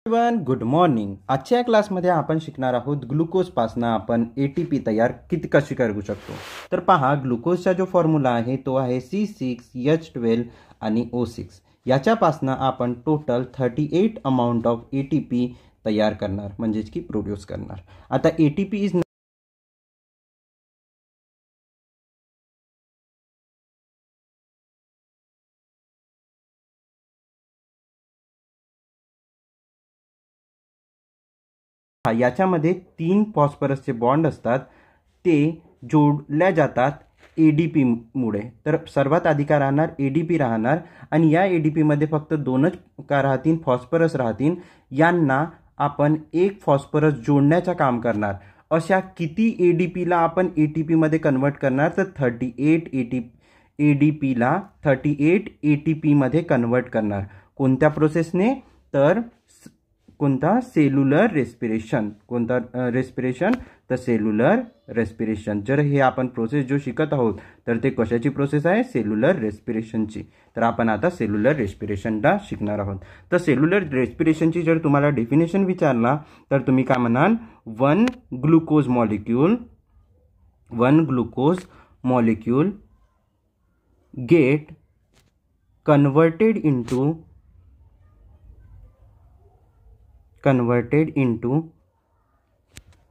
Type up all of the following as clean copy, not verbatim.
Everyone good morning. आजच्या क्लासमध्ये आपण शिकणार आहोत ग्लुकोजपासून आपण एटीपी तयार कशी करू शकतो. तर पहा, ग्लुकोजचा जो फॉर्म्युला आहे तो आहे C6H12 आणि O6. याच्यापासून आपण टोटल 38 अमाउंट ऑफ एटीपी तयार करणार, म्हणजेच की प्रोड्यूस करणार. आता एटीपी इज याच्यामध्ये 3 फॉस्फरसचे बॉन्ड असतात, ते जोडल्या जातात एडीपी मुळे. तर सर्वात आधी का राहणार, एडीपी राहणार. आणि या एडीपी मध्ये फक्त 2च का राहतील, फॉस्फरस राहतील. यांना आपण एक फॉस्फरस जोडण्याचं काम करणार. अशा किती एडीपीला आपण एटीपी मध्ये कन्वर्ट करणार, तर 38 एडीपीला 38 एटीपी मध्ये कन्वर्ट करणार. कोणत्या प्रोसेसने, तर कोणता, सेल्युलर रेस्पिरेशन. कोणता रेस्पिरेशन, तर सेल्युलर रेस्पिरेशन. जर हे आपण प्रोसेस जो शिकत आहोत तर ते कशाची प्रोसेस आहे, सेल्युलर रेस्पिरेशनची. तर आपण आता सेल्युलर रेस्पिरेशनला शिकणार आहोत. तर सेल्युलर रेस्पिरेशनची जर तुम्हाला डेफिनेशन विचारला तर तुम्ही काय म्हणाल, one glucose molecule get converted into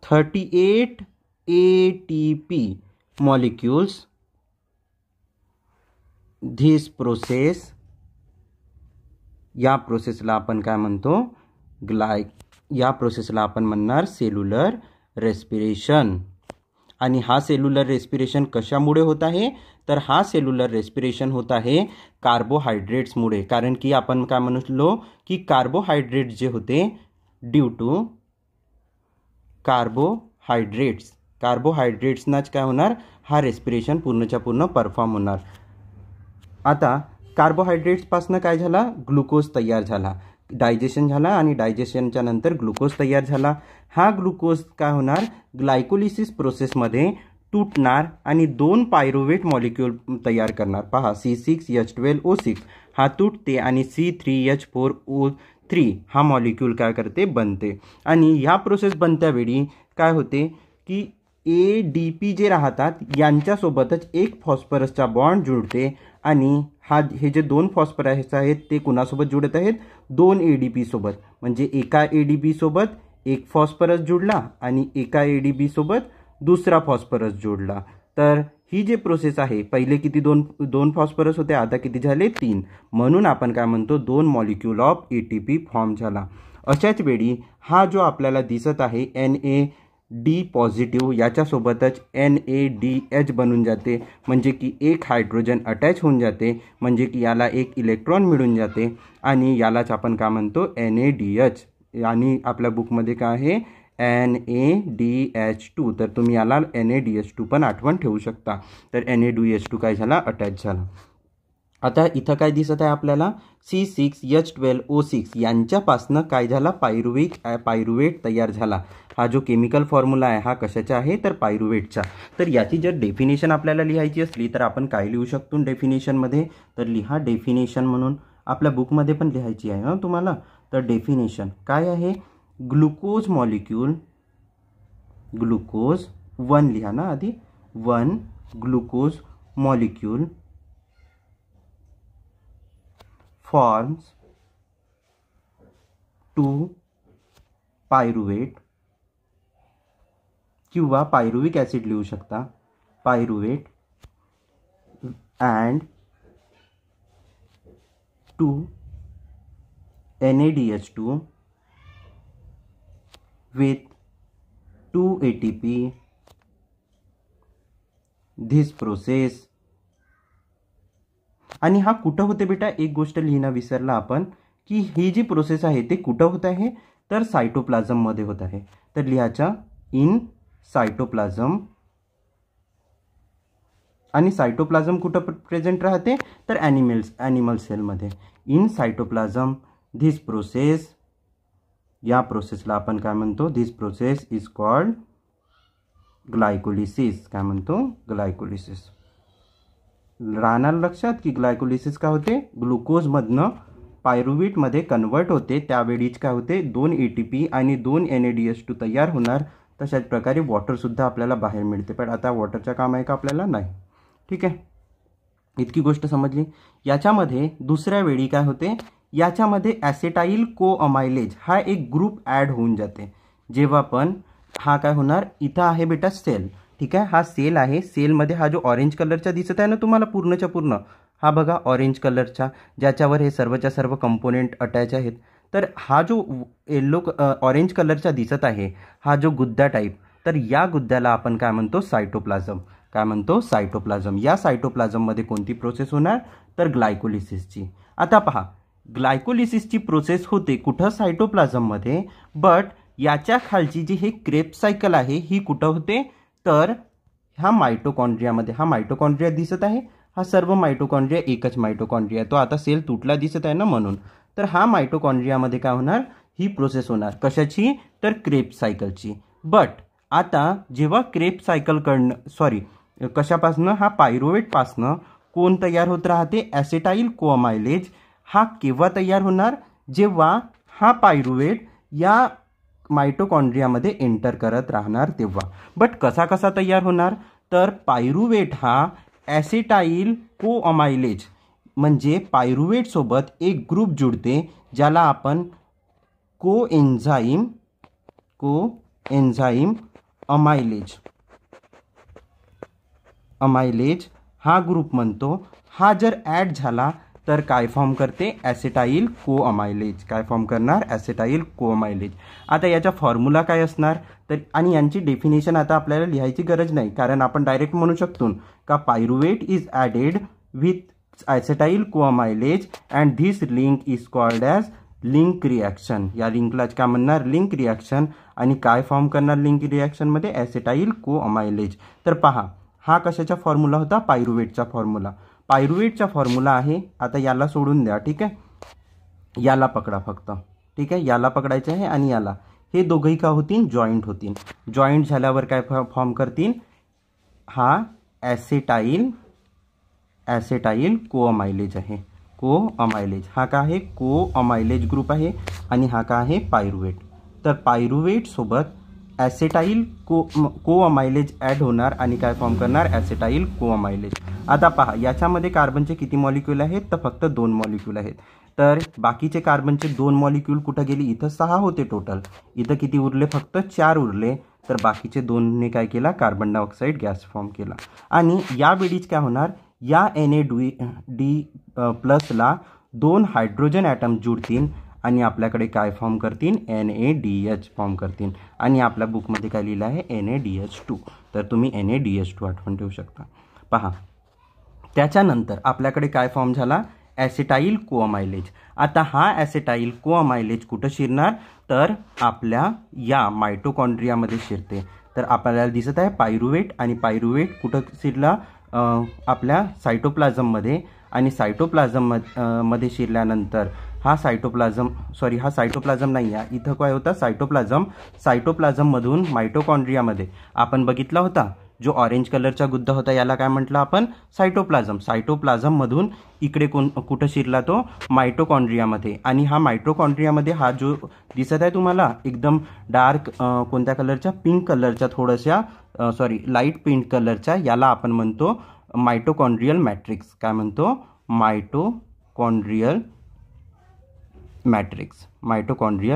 38 ATP molecules. This process, या प्रोसेसला आपण काय म्हणतो, या प्रोसेसला आपण म्हणणार सेल्युलर रेस्पिरेशन. आणि हा सेल्युलर रेस्पिरेशन कशामुळे होत आहे, तर हा सेल्युलर रेस्पिरेशन होत आहे कार्बोहायड्रेट्समुळे. कारण की आपण काय म्हणलो की कार्बोहायड्रेट्स जे होते, ड्यू टू कार्बोहायड्रेट्सनाच काय होणार, हा रेस्पिरेशन पूर्णच्या पूर्ण परफॉर्म होणार. आता कार्बोहायड्रेट्सपासून काय झाला, ग्लुकोज तयार झाला, डायजेशन झाला आणि डायजेशनच्या नंतर ग्लुकोज तयार झाला. हा ग्लुकोज काय होणार, ग्लायकोलिसिस प्रोसेसमध्ये तुटणार आणि 2 पायरुवेट मॉलिक्यूल तयार करणार. पहा, C6H12O6 हा तुटते आणि C3H4O3 हा मॉलिक्यूल काय करते, बनते. आणि ह्या प्रोसेस बनत्या वेळी काय होते की एडीपी जे राहतात यांच्यासोबतच एक फॉस्फरसचा बॉन्ड जुळते. आणि हे जे 2 फॉस्फरस आहेत ते कुणासोबत जुळत आहेत, 2 एडीपी सोबत. म्हणजे एका एडीपी सोबत एक फॉस्फरस जुळला आणि एका एडीपी सोबत दुसरा फॉस्फरस जोडला. तर ही जे प्रोसेस आहे, पहिले किती 2 फॉस्फरस होते, आता किती झाले, 3. म्हणून आपण काय म्हणतो, 2 मॉलिक्यूल ऑफ एटीपी फॉर्म झाला. अशाच वेळी हा जो आपल्याला दिसत आहे NAD पॉझिटिव्ह, याच्यासोबतच NADH बनून जाते. म्हणजे की एक हायड्रोजन अटॅच होऊन जाते, म्हणजे की याला एक इलेक्ट्रॉन मिळून जाते आणि यालाच आपण काय म्हणतो, NADH. आणि आपल्या बुकमध्ये काय आहे, NADH2. तर तुम्ही याला NADH2 पण आठवण ठेवू शकता. तर NADH2 काय झाला, अटॅच झाला. आता इथं काय दिसत आहे आपल्याला, C6H12O6 यांच्यापासनं काय झाला, पायरुवेट तयार झाला. हा जो केमिकल फॉर्म्युला आहे हा कशाचा आहे, तर पायरुवेटचा. तर याची जर डेफिनेशन आपल्याला लिहायची असली तर आपण काय लिहू शकतो डेफिनेशनमध्ये, तर लिहा डेफिनेशन म्हणून. आपल्या बुकमध्ये पण लिहायची आहे तुम्हाला. तर डेफिनेशन काय आहे, ग्लुकोज 1 लिहा ना आधी, 1 ग्लुकोज मॉलिक्यूल forms 2 पायरुवेट, किंवा पायरुविक ॲसिड लिहू शकता, pyruvate and 2 NADH2 with 2 ATP. This process. आणि हा कुठं होते बेटा, एक गोष्ट लिहिणं विसरला आपण, की ही जी प्रोसेस आहे ते कुठं होत आहे, तर सायटोप्लाझम मध्ये होत आहे. तर लिहायचा इन सायटोप्लाझम. आणि सायटोप्लाझम कुठं प्रेझेंट राहते, तर ॲनिमल सेलमध्ये. In cytoplasm. धिस प्रोसेस, या प्रोसेसला आपण काय म्हणतो, this process is called glycolysis. काय म्हणतो, ग्लायकोलिसिस. राहणार लक्षात की ग्लायकोलिसिस काय होते, ग्लुकोजमधनं पायरुवेटमध्ये कन्वर्ट होते त्यावेळीच काय होते 2 ATP आणि 2 NADH2 तयार होणार. तशाच प्रकारे वॉटरसुद्धा आपल्याला बाहेर मिळते. पण आता वॉटरचं काम आहे का आपल्याला? नाही. ठीक आहे, इतकी गोष्ट समजली. याच्यामध्ये दुसऱ्या वेळी काय होते, याच्यामध्ये ॲसेटाईल कोअमायलेज हा एक ग्रुप ॲड होऊन जाते. जेव्हा पण हा काय होणार, इथं आहे बेटा सेल. ठीक आहे, हा सेल आहे. सेलमध्ये हा जो ऑरेंज कलरचा दिसत आहे ना तुम्हाला पूर्णच्या पूर्ण, हा बघा ऑरेंज कलरचा, ज्याच्यावर हे सर्वच्या सर्व कंपोनेंट अटॅच आहेत. तर हा जो येल्लो ऑरेंज कलरचा दिसत आहे, हा जो गुद्दा टाईप, तर या गुद्द्याला आपण काय म्हणतो, सायटोप्लाझम. काय म्हणतो, सायटोप्लाझम. या सायटोप्लाझममध्ये कोणती प्रोसेस होणार, तर ग्लायकोलिसिसची. आता पहा, ग्लायकोलिसिसची प्रोसेस होते कुठं, सायटोप्लाझममध्ये. बट याच्या खालची जी हे क्रेब्स सायकल आहे ही कुठं होते, तर हा मायटोकॉन्ड्रियामध्ये. हा मायटोकॉन्ड्रिया दिसत आहे, हा सर्व मायटोकॉन्ड्रिया एकच मायटोकॉन्ड्रिया. तो आता सेल तुटला दिसत आहे ना म्हणून. तर हा मायटोकॉन्ड्रियामध्ये काय होणार, ही प्रोसेस होणार. कशाची, तर क्रेब्स सायकलची. बट आता जेव्हा क्रेब्स सायकलकडनं कशापासनं, हा पायरुवेटपासनं कोण तयार होत राहते, ॲसेटाईल कोअमायलेज. हा केव्हा तयार होणार, जेव्हा हा पायरुवेट या मायटोकॉन्ड्रियामध्ये एंटर करत राहणार तेव्हा. बट कसा कसा तयार होणार, तर पायरुवेट हा ॲसेटाईल कोअमायलेज म्हणजे पायरुवेटसोबत एक ग्रुप जुडते ज्याला आपण कोएन्झाईम अमायलेज हा ग्रुप म्हणतो. हा जर ॲड झाला तर काय फॉर्म करते, ॲसेटाईल कोअमायलेज. काय फॉर्म करणार, ॲसेटाईल कोअमायलेज. आता याचा फॉर्म्युला काय असणार, तर आणि यांची डेफिनेशन आता आपल्याला लिहायची गरज नाही, कारण आपण डायरेक्ट म्हणू शकतो का pyruvate is added with acetyl कोअमायलेज and this link is called as link reaction. या लिंकलाच काय म्हणणार, लिंक रिॲक्शन. आणि काय फॉर्म करणार लिंक रिॲक्शनमध्ये, ॲसेटाईल कोअमायलेज. तर पहा, हा कशाचा फॉर्म्युला होता, पायरुवेटचा फॉर्म्युला. पायरुवेटचा फॉर्म्युला आहे. आता याला सोडून द्या. ठीक आहे, याला पकडा फक्त. ठीक आहे, याला पकडायचं आहे आणि याला, हे दोघंही का होतील, जॉईंट होतील. जॉईंट झाल्यावर काय फॉर्म करतील, हा ॲसेटाईल कोअमायलेज आहे. कोअमायलेज हा काय आहे, कोअमायलेज ग्रुप आहे. आणि हा काय आहे, पायरुवेट. तर पायरुवेट सोबत ॲसेटाईल कोअमायलेज ॲड होणार आणि काय फॉर्म करणार, ॲसेटाईल कोअमायलेज. आता पहा, याच्यामध्ये कार्बनचे किती मॉलिक्यूल आहेत, तर फक्त 2 मॉलिक्यूल आहेत. तर बाकीचे कार्बनचे 2 मॉलिक्यूल कुठं गेली, इथं 6 होते टोटल, इथं किती उरले, फक्त 4 उरले. तर बाकीचे 2ने काय केला, कार्बन डायऑक्साईड गॅस फॉर्म केला. आणि यावेळीच काय होणार, या NAD+ला 2 हायड्रोजन ॲटम जुडतील आणि आपल्याकडे काय फॉर्म करतील, NADH फॉर्म करतील. आणि आपल्या बुकमध्ये काय लिहिलं आहे, NADH2. तर तुम्ही NADH2 आठवण ठेवू शकता. पहा, त्याच्यानंतर आपल्याकडे काय फॉर्म झाला, ॲसेटाईल कोअमायलेज. आता हा ॲसेटाईल कोअमायलेज कुठं शिरणार, तर आपल्या या मायटोकॉन्ड्रियामध्ये शिरते. तर आपल्याला दिसत आहे पायरुवेट, आणि पायरुवेट कुठं शिरला, आपल्या सायटोप्लाझममध्ये. आणि सायटोप्लाझम मध्ये शिरल्यानंतर हा सायटोप्लाझम नाही आहे, इथं काय होता, सायटोप्लाझममधून मायटोकॉन्ड्रियामध्ये आपण बघितला होता जो ऑरेंज कलरचा गुद्दा होता, याला काय म्हटलं आपण, सायटोप्लाझममधून इकडे कुठं शिरला तो, मायटोकॉन्ड्रियामध्ये. आणि हा मायटोकॉन्ड्रियामध्ये हा जो दिसत आहे तुम्हाला एकदम डार्क कोणत्या कलरच्या, पिंक कलरच्या, थोड्याशा लाईट पिंक कलरच्या, याला आपण म्हणतो मायटोकॉन्ड्रियल मॅट्रिक्स. काय म्हणतो, मायटोकॉन्ड्रियल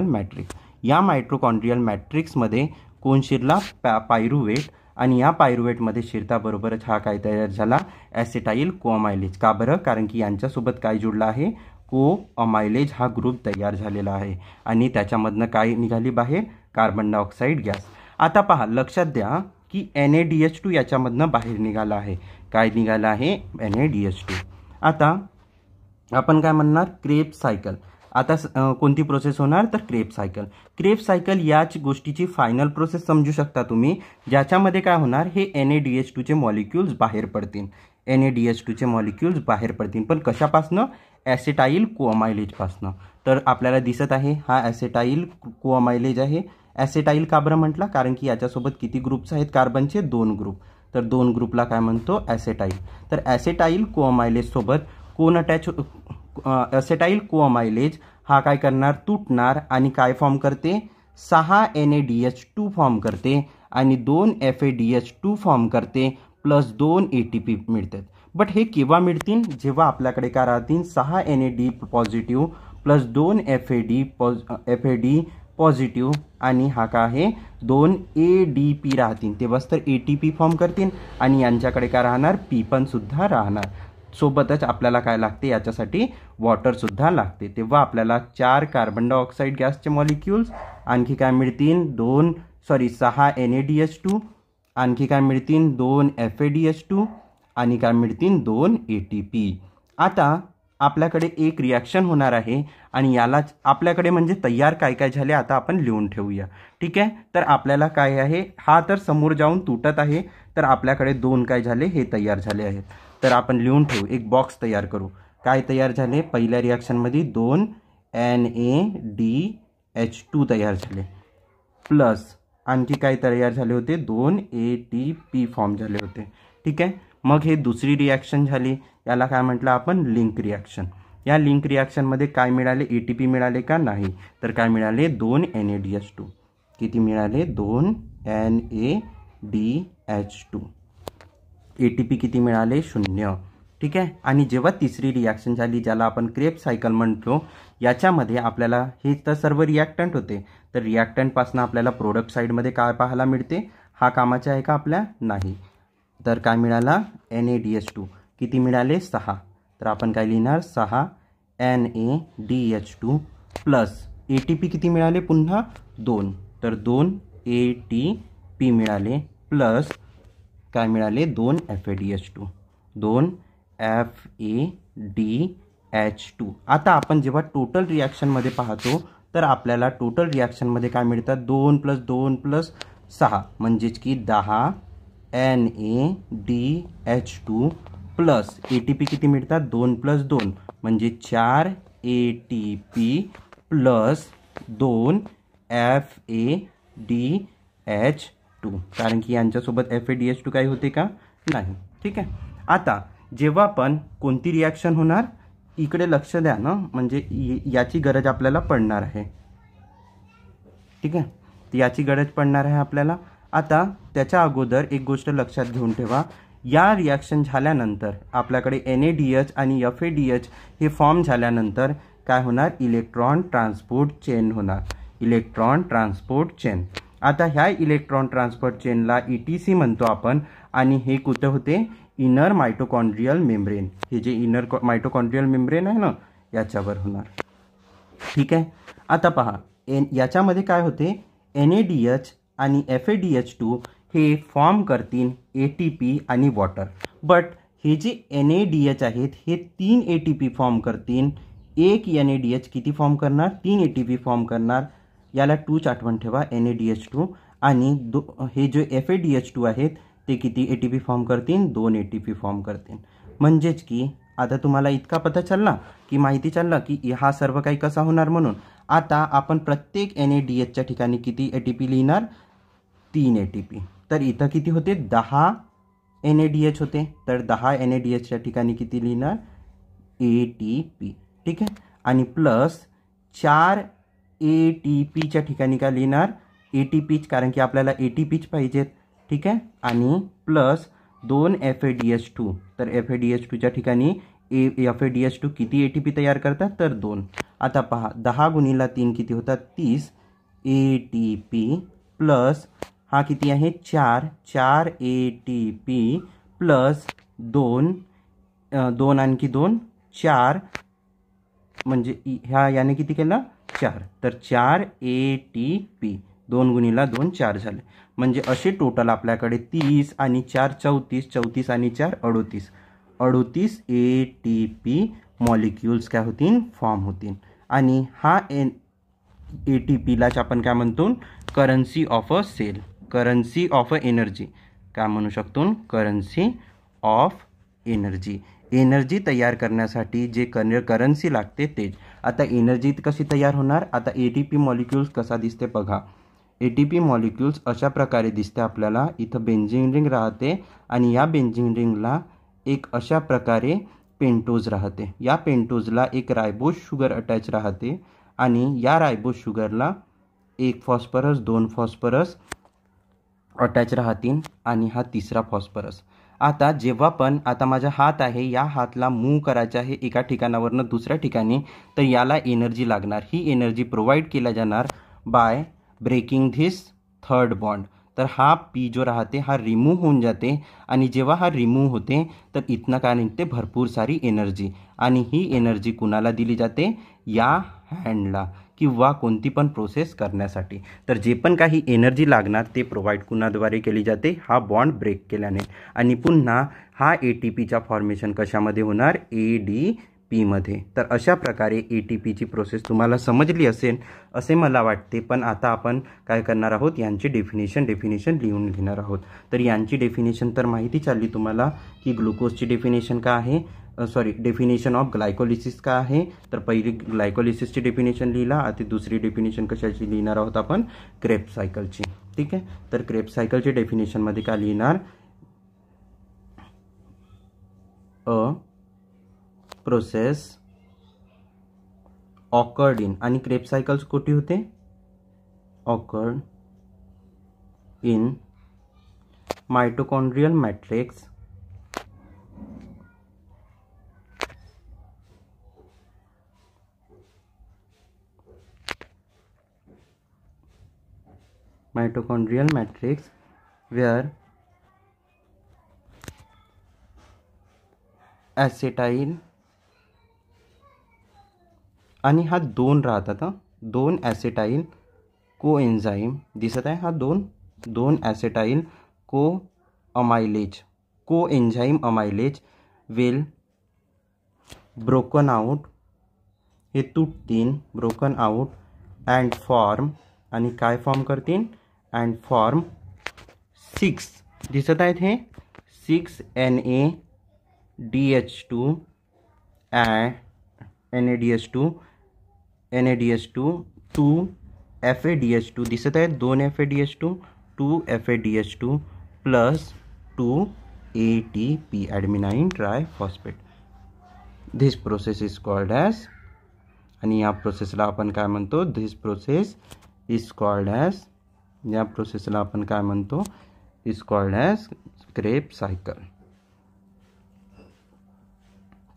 मॅट्रिक्स. या मायटोकॉन्ड्रियल मॅट्रिक्समध्ये कोण शिरला, पायरुवेट. आणि या पायरुवेटमध्ये शिरताबरोबरच हा काय तयार झाला, ॲसेटाईल कोअमायलेज. का बरं, कारण की यांच्यासोबत काय जुडला आहे, कोअमायलेज हा ग्रुप तयार झालेला आहे. आणि त्याच्यामधनं काय निघाली बाहेर, कार्बन डायऑक्साईड गॅस. आता पहा, लक्षात द्या की NADH2 याच्यामधनं बाहेर निघाला आहे. काय निघाला आहे, NADH2. आता आपण काय म्हणणार, क्रेब्स सायकल. आता कोणती प्रोसेस होणार, तर क्रेब्स सायकल याच गोष्टीची फायनल प्रोसेस समजू शकता तुम्ही, ज्याच्यामध्ये काय होणार, हे NADH2चे मॉलिक्यूल्स बाहेर पडतील. पण कशापासनं, ॲसेटाईल कोअमायलेजपासनं. तर आपल्याला दिसत आहे हा ॲसेटाईल कोअमायलेज आहे. ॲसेटाईल का बरं म्हटला, कारण की याच्यासोबत किती ग्रुप्स आहेत कार्बनचे, 2 ग्रुप. तर 2 ग्रुपला काय म्हणतो, ॲसेटाईल. तर ॲसेटाईल कोअमायलेज सोबत असेटाइल कोअमाइलेज हा काय करणार, तुटणार आणि काय फॉर्म करते, 6 NADH2 फॉर्म करते आणि 2 FADH2 फॉर्म करते प्लस 2 ATP मिळतात. बट हे केव्हा मिळतील, जेव्हा आपल्याकडे काय राहतील, 6 NAD positive plus 2 FAD positive आणि हा काय आहे 2 ADP राहतील, तेव्हाच तर ATP फॉर्म करतील आणि यांच्याकडे काय राहणार, P पण सुद्धा राहणार. सोबतच आपल्याला काय लागते, याच्यासाठी वॉटर सुद्धा लागते. तेव्हा आपल्याला 4 कार्बन डायऑक्साईड गॅसचे मॉलिक्युल्स, आणखी काय मिळतील 6 NADH2, आणखी काय मिळतील 2 FADH2 आणि काय मिळतील 2 ATP. आता आपल्याकडे एक रिॲक्शन होणार आहे आणि यालाच आपल्याकडे म्हणजे तयार काय काय झाले आता आपण लिहून ठेवूया. ठीक आहे, तर आपल्याला काय आहे, हा तर समोर जाऊन तुटत आहे, तर आपल्याकडे 2 काय झाले, हे तयार झाले आहेत. तर आपण लिहून ठेवू, एक बॉक्स तयार करू. काय तयार झाले, पहिल्या रिॲक्शनमध्ये 2 NADH2 तयार झाले प्लस आणखी काय तयार झाले होते, 2 ATP फॉर्म झाले होते. ठीक आहे, मग हे दुसरी रिॲक्शन झाली, याला काय म्हटलं आपण, लिंक रिॲक्शन. या लिंक रिॲक्शनमध्ये काय मिळाले, ATP मिळाले का, नाही, तर काय मिळाले 2 NADH2. किती मिळाले, 2 NADH2. ATP किती मिळाले, 0. ठीक आहे, आणि जेव्हा तिसरी रिॲक्शन झाली, ज्याला आपण क्रेब सायकल म्हणतो, याच्यामध्ये आपल्याला हे तर सर्व रिॲक्टंट होते, तर रिॲक्टंटपासून आपल्याला प्रोडक्ट साईडमध्ये काय पाहायला मिळते, हा कामाचा आहे का आपल्या, नाही. तर काय मिळाला, NADH2 किती मिळाले, 6. तर आपण काय लिहिणार, 6 NADH2 प्लस ATP किती मिळाले, पुन्हा 2, तर 2 ATP मिळाले प्लस काय मिळाले, 2 FADH2, 2 FADH2. आता आपण जेव्हा टोटल रिॲक्शनमध्ये पाहतो, तर आपल्याला टोटल रिॲक्शनमध्ये काय मिळतात, 2 + 2 + 6 म्हणजेच की 10 NADH2 प्लस ATP किती मिळतात, 2 + 2 म्हणजे 4 ATP प्लस 2 FADH2, कारण की यांच्यासोबत FADH2 काही होते का, नाही. ठीक आहे, आता जेव्हा पण कोणती रिॲक्शन होणार, इकडे लक्ष द्या ना, म्हणजे याची गरज आपल्याला पडणार आहे. ठीक आहे, याची गरज पडणार आहे आपल्याला. आता त्याच्या अगोदर एक गोष्ट लक्षात घेऊन ठेवा, या रिॲक्शन झाल्यानंतर आपल्याकडे NADH आणि FADH हे फॉर्म झाल्यानंतर काय होणार, इलेक्ट्रॉन ट्रान्सपोर्ट चेन होणार, इलेक्ट्रॉन ट्रान्सपोर्ट चेन. आता ह्या इलेक्ट्रॉन ट्रान्सपोर्ट चेनला ETC म्हणतो आपण, आणि हे कुठे होते, इनर मायटोकॉन्ड्रियल मेम्ब्रेन. हे जे इनर मायटोकॉन्ड्रियल मेम्ब्रेन आहे ना, याच्यावर होणार. ठीक आहे, आता पहा याच्यामध्ये काय होते, NADH आणि FADH2 हे फॉर्म करतील ATP आणि वॉटर. बट हे जे NADH आहेत हे 3 ATP फॉर्म करतील, एक NADH किती फॉर्म करणार, 3 ATP फॉर्म करणार. याला 2च आठवण ठेवा, NADH2, आणि हे जे FADH2 आहेत ते किती ATP फॉर्म करतील, 2 ATP फॉर्म करतील. म्हणजेच की आता तुम्हाला इतका पता चालला की माहिती चालला की हा सर्व काही कसा होणार म्हणून. आता आपण प्रत्येक NADHच्या ठिकाणी किती ATP लिहिणार, 3 ATP. तर इथं किती होते, 10 NADH होते, तर 10 NADHच्या ठिकाणी किती लिहिणार, ATP. ठीक आहे, आणि प्लस 4 ATPच्या ठिकाणी काय लिहिणार, ATP, कारण की आपल्याला ATPच पाहिजेत. ठीक आहे, आणि प्लस 2 FADH2, तर FADH2च्या ठिकाणी FADH2 किती ATP तयार करतात, तर 2. आता पहा 10 × 3 किती होतात, 30 ATP प्लस हा किती आहे, 4 ATP प्लस 2 आणखी 2 4, म्हणजे ह्या याने किती केलं, 4, तर 4 ATP, 2 × 2 4 झाले. म्हणजे असे टोटल आपल्याकडे 30 आणि 4 34, 34 आणि 4 38 ATP मॉलिक्युल्स काय होतील, फॉर्म होतील. आणि हा ATPलाच आपण काय म्हणतो, currency of a cell, currency of a energy, काय म्हणू शकतो, करन्सी ऑफ एनर्जी. एनर्जी तयार करण्यासाठी जे करन्सी लागते तेच. आता एनर्जी कशी तयार होणार, आता ATP मॉलिक्युल्स कसा दिसते बघा. ATP मॉलिक्युल्स अशा प्रकारे दिसते आपल्याला. इथं बेंझिन रिंग राहते आणि या बेंझिन रिंगला एक अशा प्रकारे पेंटोज राहते. या पेंटोजला एक रायबोज शुगर अटॅच राहते आणि या रायबोज शुगरला एक फॉस्फरस, दोन फॉस्फरस अटॅच राहतील आणि हा तिसरा फॉस्फरस. आता जेव्हा पण आता माझा हात आहे, या हातला मूव्ह करायचा आहे एका ठिकाणावरनं दुसऱ्या ठिकाणी, तर याला एनर्जी लागणार. ही एनर्जी प्रोव्हाइड केल्या जाणार by breaking this third bond. तर हा पी जो राहते हा रिमूव्ह होऊन जाते आणि जेव्हा हा रिमूव्ह होते तर इथनं काय निघते, भरपूर सारी एनर्जी. आणि ही एनर्जी कुणाला दिली जाते, या हँडला किंवा कोणती पण प्रोसेस करण्यासाठी. तर जे पण काही एनर्जी लागणार ते प्रोव्हाइड कुणाद्वारे केली जाते, हा बॉन्ड ब्रेक केल्याने. आणि पुन्हा हा ATPचा फॉर्मेशन कशामध्ये होणार, ADPमध्ये. तर अशा प्रकारे ATPची प्रोसेस तुम्हाला समजली असेल असे मला वाटते. पण आता आपण काय करणार आहोत, यांची डेफिनेशन लिहून घेणार आहोत. तर यांची डेफिनेशन तर माहिती चालली तुम्हाला की ग्लुकोजची डेफिनेशन काय आहे, डेफिनेशन ऑफ ग्लायकोलिसिस काय आहे. तर पहिली ग्लायकोलिसिसची डेफिनेशन लिहिला. आता दुसरी डेफिनेशन कशाची लिहिणार आहोत आपण, क्रेब्स सायकलची. ठीक आहे. तर क्रेब्स सायकलची डेफिनेशनमध्ये काय लिहिणार, अ प्रोसेस ऑकर्ड इन, आणि क्रेब्स सायकल्स कुठे होते, occurred in mitochondrial matrix where ॲसेटाईल आणि हा दोन राहतात, दोन ॲसेटाईल कोएन्झाईम दिसत आहे, हा दोन ॲसेटाईल कोएन्झाईम अमायलेज विल ब्रोकन आउट, हे तुटतील, ब्रोकन आउट अँड फॉर्म, आणि काय फॉर्म करतील, अँड फॉर्म 6 दिसत आहेत हे 6 NADH2 2 FADH2 दिसत आहेत, 2 FADH2 2 FADH2 plus 2 ATP adenine triphosphate. This process is called as, आणि या प्रोसेसला आपण काय म्हणतो, this process is called as, या प्रोसेसला आपण काय म्हणतो, is called as Krebs cycle.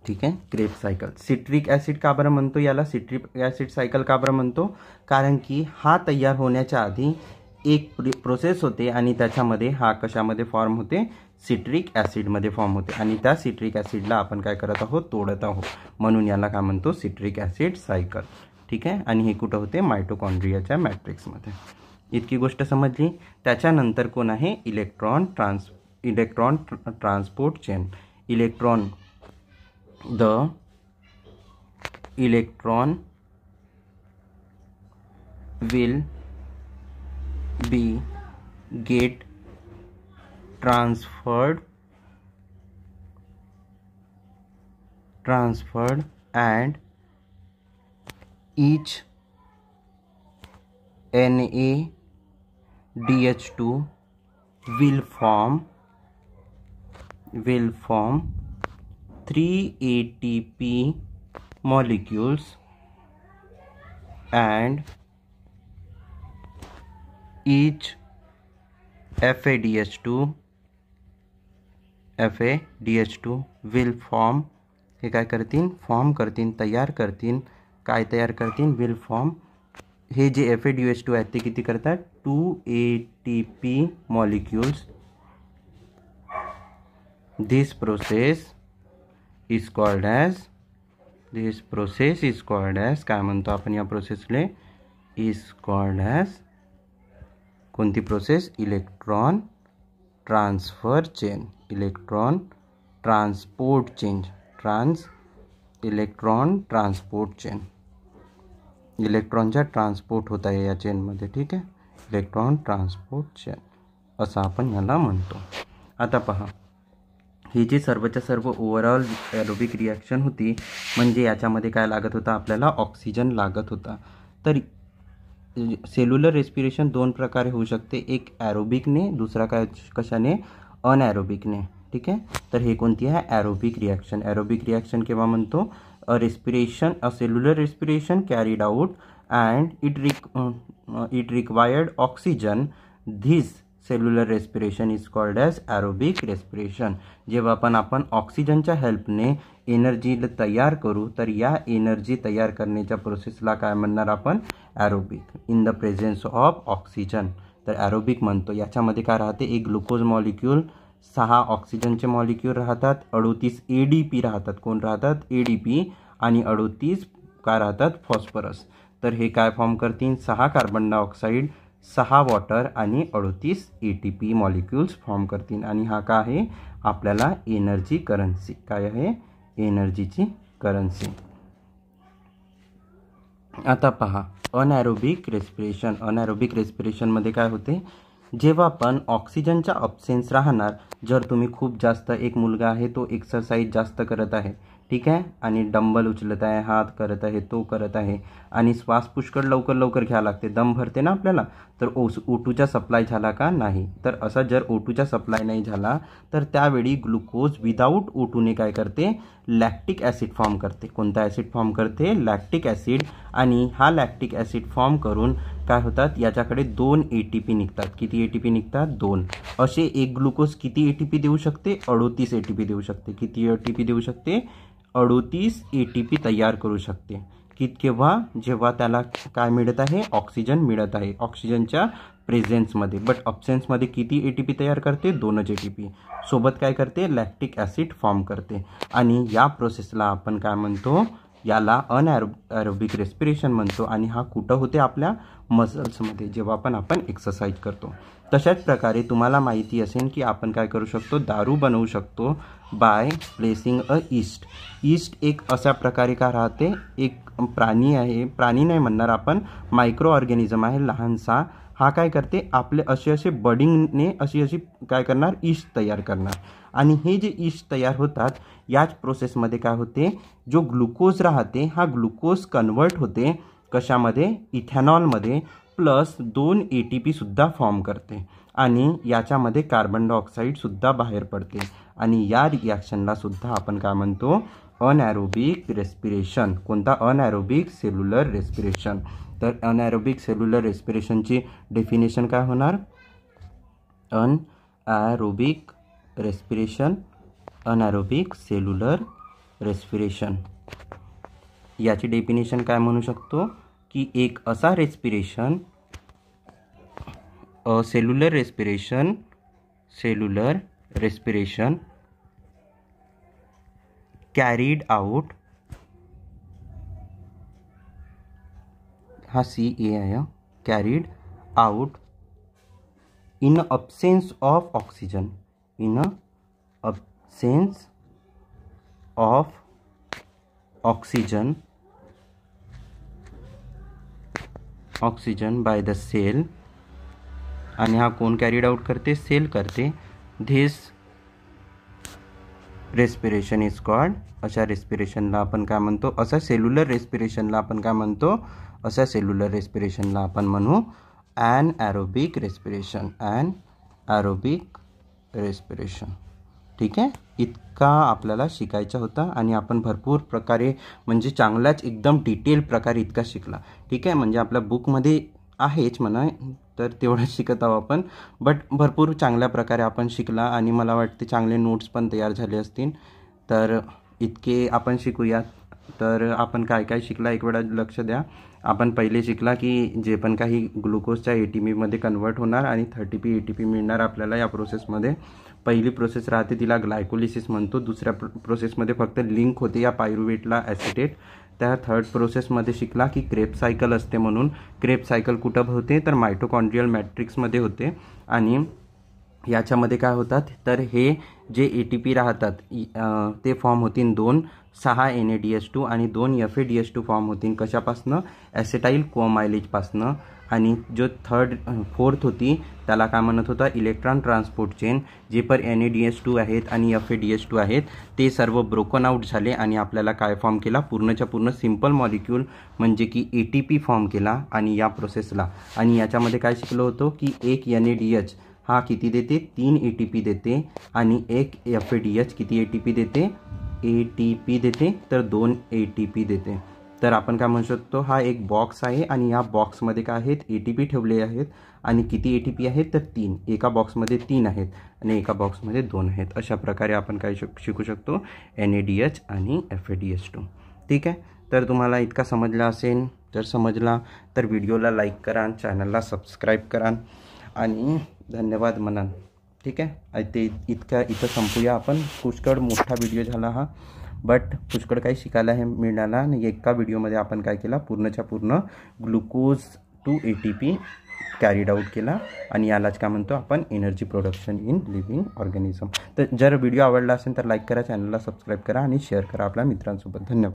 ठीक आहे, क्रेब्स सायकल. सिट्रिक ॲसिड का बरं म्हणतो याला, सिट्रिक ॲसिड सायकल का बरं म्हणतो, कारण की हा तयार होण्याच्या आधी एक प्रोसेस होते आणि त्याच्यामध्ये हा कशामध्ये फॉर्म होते, सिट्रिक ॲसिडमध्ये फॉर्म होते, आणि त्या सिट्रिक ॲसिडला आपण काय करत आहोत, तोडत आहोत, म्हणून याला काय म्हणतो, सिट्रिक ॲसिड सायकल. ठीक आहे. आणि हे कुठं होते, मायटोकॉन्ड्रियाच्या मॅट्रिक्समध्ये. इतकी गोष्ट समजली. त्याच्यानंतर कोण आहे, electron transport chain. The electron will be get transferred and each NADH2 will form 3 ATP molecules and each FADH2 will form, हे काय करतील, फॉर्म करतील, तयार करतील, काय तयार करतील, विल फॉर्म. हे जे FADH2 आहेत ते किती करतात, 2 ATP molecules. This process is called as काय म्हणतो आपण या प्रोसेसले, इज कॉल्ड ॲज, कोणती process, electron transfer chain, electron transport chain. इलेक्ट्रॉनच्या ट्रान्सपोर्ट होत आहे या चेनमध्ये. ठीक आहे, इलेक्ट्रॉन ट्रान्सपोर्ट चेन असं आपण याला म्हणतो. आता पहा, ही जी सर्वच्या सर्व ओव्हरऑल ॲरोबिक रिॲक्शन होती, म्हणजे याच्यामध्ये काय लागत होता, आपल्याला ऑक्सिजन लागत होता. तर सेल्युलर रेस्पिरेशन दोन प्रकारे होऊ शकते, एक ॲरोबिकने, दुसरा काय कशाने, अनॲरोबिकने. ठीक आहे. तर हे कोणती आहे? Aerobic reaction. ॲरोबिक रिॲक्शन केव्हा म्हणतो? A respiration, a cellular respiration carried out and it required oxygen. This cellular respiration is called as aerobic respiration. जेव्हा आपण ऑक्सिजनच्या हेल्पने एनर्जी तयार करू, तर या एनर्जी तयार करण्याच्या प्रोसेसला काय म्हणणार आपण? Aerobic. In the presence of oxygen, तर ॲरोबिक म्हणतो. याच्यामध्ये काय राहते? एक ग्लुकोज मॉलिक्यूल, 6 ऑक्सिजनचे मॉलिक्यूल राहतात, 38 ADP राहतात. कोण राहतात? ADP. आणि 38 काय राहतात? फॉस्फरस. तर हे काय फॉर्म करतील? 6 कार्बन डायऑक्साईड, 6 वॉटर आणि 38 ATP मॉलिक्युल्स फॉर्म करतील. आणि हा काय आहे? आपल्याला एनर्जी करन्सी. काय आहे? एनर्जीची करन्सी. आता पहा, अनॲरोबिक रेस्पिरेशन. अनॲरोबिक रेस्पिरेशनमध्ये काय होते? जेव्हा आपण ऑक्सिजनच्या अब्सेन्स राहणार, जर तुम्ही खूप जास्त, एक मुलगा आहे तो एक्सरसाइज जास्त करत आहे, ठीक आहे, आणि डंबल उचलत आहे, हात करत आहे, तो करत आहे, आणि श्वास पुष्कळ लवकर लवकर घ्यावं लागते, दम भरते ना आपल्याला, तर O2चा सप्लाय झाला का? नाही. तर असा जर O2चा सप्लाय नाही झाला, तर त्यावेळी ग्लुकोज विदाऊट O2ने काय करते? लॅक्टिक ॲसिड फॉर्म करते. कोणता ॲसिड फॉर्म करते? Lactic acid. आणि हा लॅक्टिक ॲसिड फॉर्म करून काय होतात? याच्याकडे 2 ATP निघतात. किती ATP निघतात? 2. असे एक ग्लुकोज किती ATP देऊ शकते? 38 ATP देऊ शकते. किती ATP देऊ शकते? 38 ATP तयार करू शकते. केव्हा? जेव्हा त्याला काय मिळत आहे? ऑक्सिजन मिळत आहे, ऑक्सिजनच्या प्रेझेन्समध्ये. बट अब्सेन्समध्ये किती ATP तयार करते? 2च ATP. सोबत काय करते? लॅक्टिक ॲसिड फॉर्म करते. आणि या प्रोसेसला आपण काय म्हणतो? याला अनॲरोबिक रेस्पिरेशन म्हणतो. आणि हा कुठं होते? आपल्या मसल्समध्ये, जेव्हा आपण एक्सरसाइज करतो. तशाच प्रकारे तुम्हाला माहिती असेल की आपण काय करू शकतो? दारू बनवू शकतो by placing a east. East एक अशा प्रकारे का राहते? एक प्राणी आहे, प्राणी नाही म्हणणार आपण, मायक्रो ऑर्गॅनिझम आहे लहानसा. हा काय करते? आपले असे बडिंगने अशी काय करणार? ईस्ट तयार करणार. आणि हे जे ईस्ट तयार होतात, याच प्रोसेसमध्ये काय होते? जो ग्लुकोज राहते, हा ग्लुकोज कन्वर्ट होते कशामध्ये? इथेनॉलमध्ये. प्लस 2 ATP सुद्धा फॉर्म करते. आणि याच्यामध्ये कार्बन डायऑक्साईड सुद्धा बाहेर पडते. आणि या रिॲक्शनला सुद्धा आपण काय म्हणतो? Anaerobic respiration. कोणता? Anaerobic cellular respiration. तर अनॲरोबिक सेल्युलर रेस्पिरेशनची डेफिनेशन काय होणार? Anaerobic respiration, anaerobic cellular respiration. याची डेफिनेशन काय म्हणू शकतो? की एक असा respiration, cellular respiration carried out, हा CA आहे, carried out in absence of oxygen, in absence of oxygen by the cell. आणि हा कोण कॅरीड आउट करते? सेल करते. धिस रेस्पिरेशन इज कॉल्ड, अशा रेस्पिरेशनला आपण काय म्हणतो? अशा सेल्युलर रेस्पिरेशनला आपण काय म्हणतो? अशा सेल्युलर रेस्पिरेशनला आपण म्हणू अनॲरोबिक रेस्पिरेशन. अनॲरोबिक रेस्पिरेशन. ठीक आहे. इतका आपल्याला शिकायचा होता आणि आपण भरपूर प्रकारे, म्हणजे चांगलाच एकदम डिटेल प्रकारे इतका शिकला. ठीक आहे. म्हणजे आपल्या बुकमध्ये आहेच म्हणा, तर तेवढंच शिकत आहोत आपण, बट भरपूर चांगल्या प्रकारे आपण शिकला. आणि मला वाटते चांगले नोट्स पण तयार झाले असतील. तर इतके आपण शिकूयात. तर आपण काय काय शिकला एक वेळा लक्ष द्या. आपण पहिले शिकला की जे पण काही ग्लुकोजच्या ATPमध्ये कन्वर्ट होणार आणि 30 ATP मिळणार आपल्याला या प्रोसेसमध्ये. पहिली प्रोसेस राहते तिला ग्लायकोलिसिस म्हणतो. दुसऱ्या प्रोसेसमध्ये फक्त लिंक होते या पायरुवेटला ॲसिटेट. त्या थर्ड प्रोसेसमध्ये शिकला की क्रेब्स सायकल असते म्हणून. क्रेब्स सायकल कुठं होते? तर मायटोकॉन्ड्रियल मॅट्रिक्समध्ये होते. आणि याच्यामध्ये काय होतात? तर हे जे ATP राहतात ते फॉर्म होतील 2, 6 NADH2 आणि 2 FADH2 फॉर्म होतील. कशापासनं? ॲसेटाईल कोमायलेजपासनं. आणि जो फोर्थ होती त्याला काय म्हणत होता? Electron transport chain. जे पण NADH2 आहेत आणि FADH2 आहेत ते सर्व ब्रोकन आउट झाले आणि आपल्याला काय फॉर्म केला? पूर्णच्या पूर्ण सिम्पल मॉलिक्यूल म्हणजे की ATP फॉर्म केला आणि या प्रोसेसला. आणि याच्यामध्ये काय शिकलो होतो की एक NADH हा किती देते 3 ATP देते आणि एक FADH किती ATP देते ATP देते तर 2 ATP देते. तर आपण काय म्हणू शकतो हा एक बॉक्स आहे आणि या बॉक्समध्ये काय आहेत ATP ठेवले आहेत आणि किती ATP आहेत तर 3. एका बॉक्समध्ये 3 आहेत आणि एका बॉक्समध्ये 2 आहेत. अशा प्रकारे आपण काय शिकू शकतो NADH आणि FADH2. ठीक आहे. तर तुम्हाला इतका समजला असेल. जर समजला तर व्हिडिओला लाईक करा, चॅनलला सबस्क्राईब करा आणि धन्यवाद म्हणा. ठीक आहे. ते इथं संपूया आपण. पुष्कळ मोठा व्हिडिओ झाला हा, बट पुष्कळ काही शिकायला हे मिळाला आणि एका व्हिडिओमध्ये आपण काय केला पूर्णच्या पूर्ण glucose to ATP carried out केला आणि यालाच काय म्हणतो आपण energy production in living organism. तर जर व्हिडिओ आवडला असेल तर लाईक करा, चॅनलला सबस्क्राईब करा आणि शेअर करा आपल्या मित्रांसोबत. धन्यवाद.